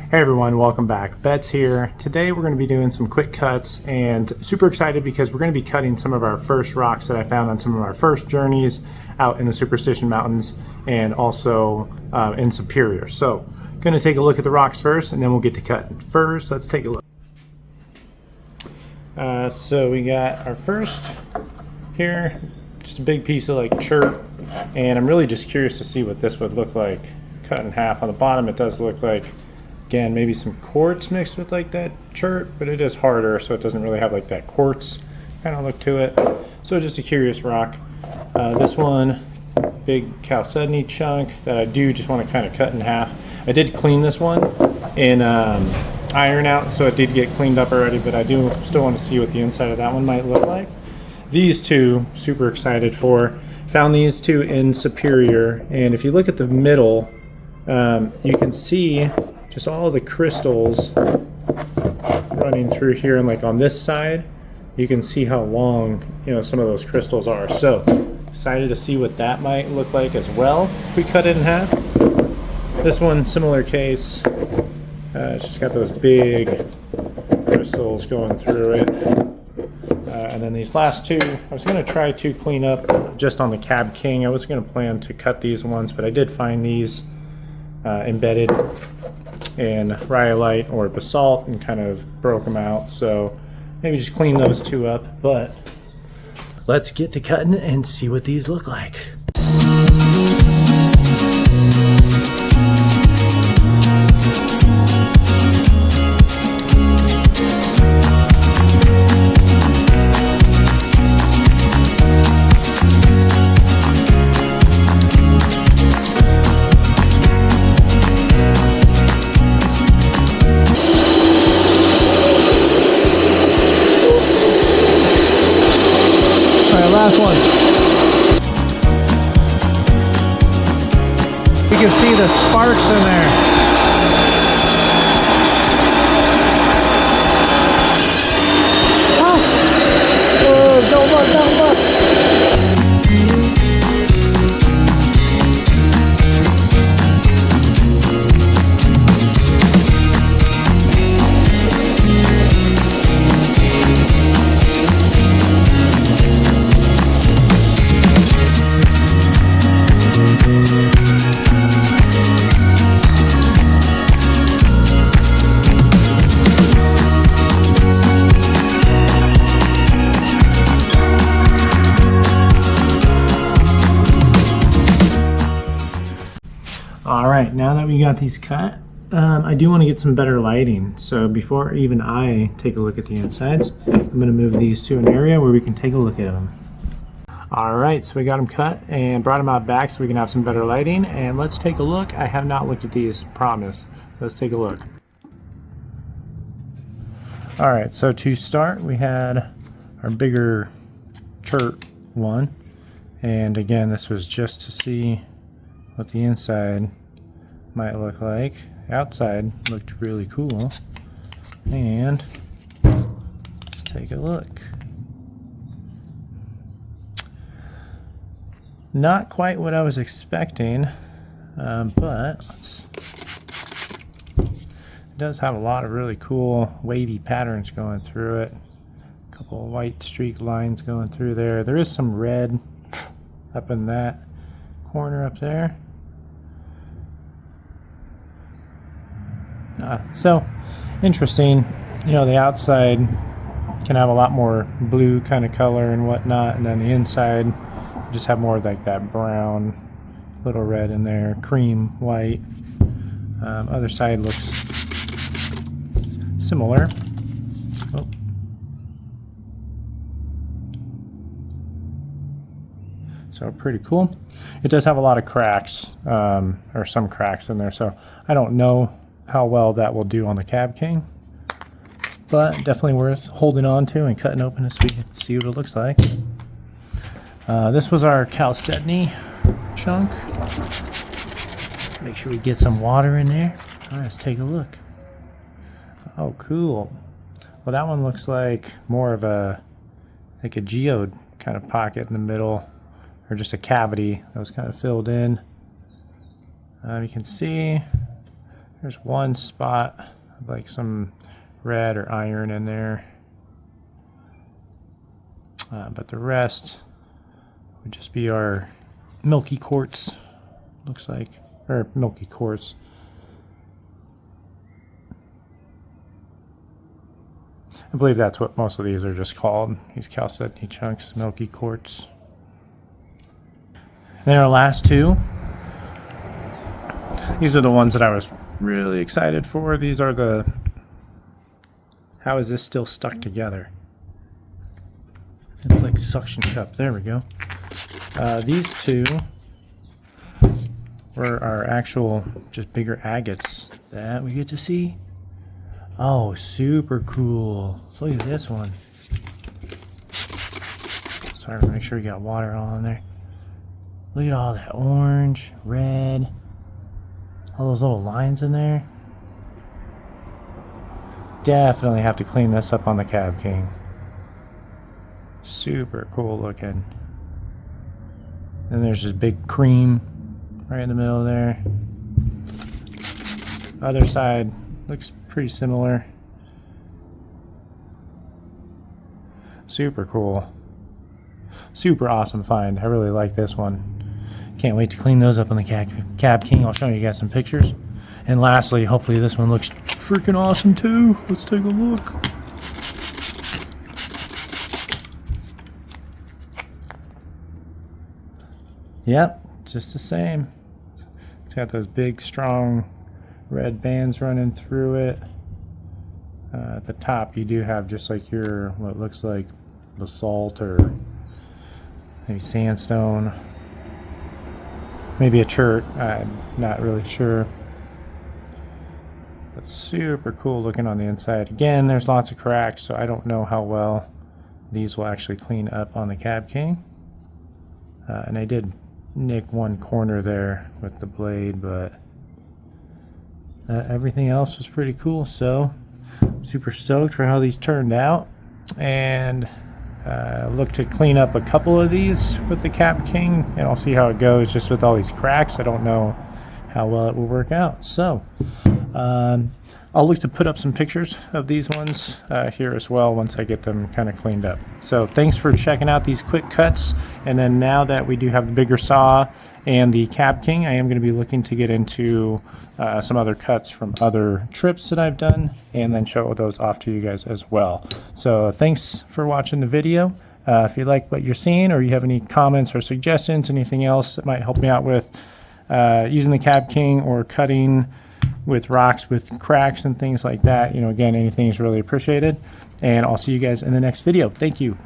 Hey everyone, welcome back. Betts here. Today we're going to be doing some quick cuts and super excited because we're going to be cutting some of our first rocks that I found on some of our first journeys out in the Superstition Mountains and also in Superior. So going to take a look at the rocks first and then we'll get to cutting. First, let's take a look. So we got our first here, just a big piece of like chert, and I'm really just curious to see what this would look like cut in half. On the bottom it does look like, again, maybe some quartz mixed with like that chert, but it is harder, so it doesn't really have like that quartz kind of look to it. So just a curious rock. This one, big chalcedony chunk that I do just want to kind of cut in half. I did clean this one in iron out, so it did get cleaned up already, but I do still want to see what the inside of that one might look like. These two, super excited for. Found these two in Superior, and if you look at the middle, you can see just all the crystals running through here, and like on this side you can see how long, you know, some of those crystals are. So excited to see what that might look like as well if we cut it in half. This one, similar case, it's just got those big crystals going through it. And then these last two, I was going to try to clean up just on the cabking. I was going to plan to cut these ones, but I did find these embedded in rhyolite or basalt and kind of broke them out, so maybe just clean those two up. But let's get to cutting and see what these look like. Last one. You can see the sparks in there. Oh! Whoa, don't look, don't look. Alright, now that we got these cut, I do want to get some better lighting. So before even I take a look at the insides, I'm going to move these to an area where we can take a look at them. Alright, so we got them cut and brought them out back so we can have some better lighting. And let's take a look. I have not looked at these, promise. Let's take a look. Alright, so to start, we had our bigger chert one. And again, this was just to see what the inside might look like. The outside looked really cool, and let's take a look. Not quite what I was expecting, but it does have a lot of really cool wavy patterns going through it. A couple of white streak lines going through there. There is some red up in that corner up there. So interesting, you know, the outside can have a lot more blue kind of color and whatnot, and then the inside just have more of like that brown, little red in there, cream white. Other side looks similar. Oh. So pretty cool. It does have a lot of cracks, or some cracks in there, so I don't know how well that will do on the cabking, but definitely worth holding on to and cutting open so we can see what it looks like. This was our chalcedony chunk. Make sure we get some water in there. All right, let's take a look. Oh, cool. Well, that one looks like more of a geode kind of pocket in the middle, or just a cavity that was kind of filled in. You can see There's one spot, like some red or iron in there. But the rest would just be our milky quartz, looks like, or milky quartz. I believe that's what most of these are just called, these chalcedony chunks, milky quartz. And then our last two, these are the ones that I was really excited for. These are the, how is this still stuck together? It's like suction cup, there we go. These two were our actual, just bigger agates that we get to see. Oh, super cool. Look at this one. Sorry to make sure you got water all in there. Look at all that orange, red, all those little lines in there. Definitely have to clean this up on the cabking. Super cool looking. And there's this big cream right in the middle there. Other side looks pretty similar. Super cool. Super awesome find. I really like this one. Can't wait to clean those up on the Cab King. I'll show you guys some pictures. And lastly, hopefully this one looks freaking awesome too. Let's take a look. Yep, just the same. It's got those big, strong red bands running through it. At the top, you do have just like your, what looks like basalt or maybe sandstone. Maybe a chert, I'm not really sure. But super cool looking on the inside. Again, there's lots of cracks, so I don't know how well these will actually clean up on the Cab King. And I did nick one corner there with the blade, but everything else was pretty cool. So super stoked for how these turned out, and look to clean up a couple of these with the Cab King, and I'll see how it goes. Just with all these cracks, I don't know how well it will work out. So I'll look to put up some pictures of these ones here as well once I get them kind of cleaned up. So thanks for checking out these quick cuts. And then now that we do have the bigger saw and the Cab King, I am going to be looking to get into some other cuts from other trips that I've done, and then show those off to you guys as well. So thanks for watching the video. If you like what you're seeing, or you have any comments or suggestions, anything else that might help me out with using the Cab King or cutting with rocks with cracks and things like that, you know, again, anything is really appreciated. And I'll see you guys in the next video. Thank you.